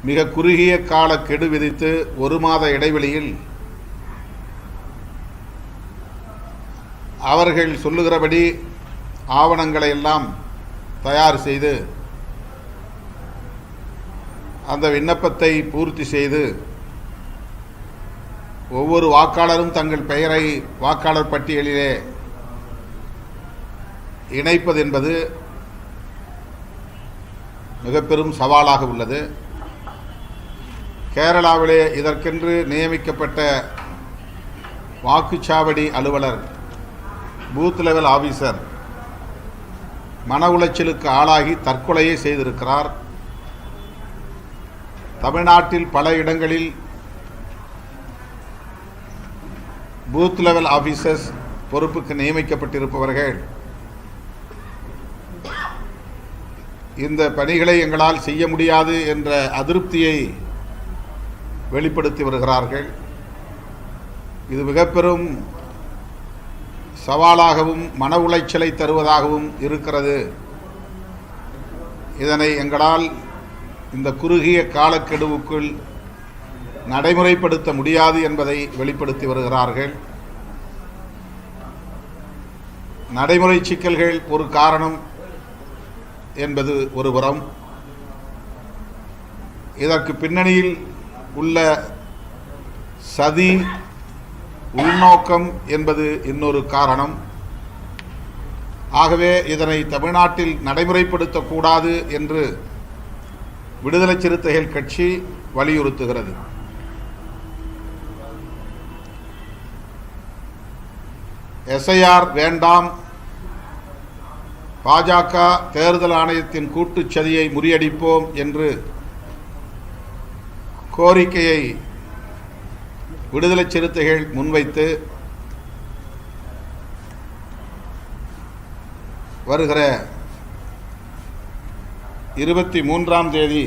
மிக குறுகிய கால கெடு விதித்து 1 மாத இடைவெளியில் அவர்கள் சொல்லுகிறபடி ஆவணங்களை எல்லாம் தயார் செய்து அந்த விண்ணப்பத்தை பூர்த்தி செய்து ஒவ்வொரு வாக்காளரும் தங்கள் பெயரை வாக்காளர் பட்டியலிலே இணைப்பது என்பது மிக பெரும் சவாலாக உள்ளது. கேரளாவிலே இதற்கென்று நியமிக்கப்பட்ட வாக்குச்சாவடி அலுவலர், பூத் லெவல் ஆபீசர் மன உளைச்சலுக்கு ஆளாகி தற்கொலையை செய்திருக்கிறார். தமிழ்நாட்டில் பல இடங்களில் பூத் லெவல் ஆபீசர்ஸ் பொறுப்புக்கு நியமிக்கப்பட்டிருப்பவர்கள் இந்த பணிகளை எங்களால் செய்ய முடியாது என்ற அதிருப்தியை வெளிப்படுத்தி வருகிறார்கள். இது மிக பெரும் சவாலாகவும் மன உளைச்சலை தருவதாகவும் இருக்கிறது. இதனை எங்களால் இந்த குறுகிய காலக்கெடுவுக்குள் நடைமுறைப்படுத்த முடியாது என்பதை வெளிப்படுத்தி வருகிறார்கள். நடைமுறை சிக்கல்கள் ஒரு காரணம் என்பது ஒருபுறம், இதற்கு பின்னணியில் உள்ள சதி உள்நோக்கம் என்பது இன்னொரு காரணம். ஆகவே இதனை தமிழ்நாட்டில் நடைமுறைப்படுத்தக்கூடாது என்று விடுதலை சிறுத்தைகள் கட்சி வலியுறுத்துகிறது. எஸ்ஐஆர் வேண்டாம், பாஜக தேர்தல் ஆணையத்தின் கூட்டுச்சதியை முறியடிப்போம் என்று கோரிக்கையை விடுதலை சிறுத்தைகள் முன்வைத்து வருகிற 23ஆம் தேதி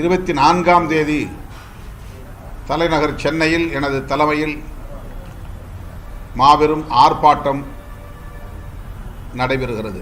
24ஆம் தேதி தலைநகர் சென்னையில் எனது தலைமையில் மாபெரும் ஆர்ப்பாட்டம் நடைபெறுகிறது.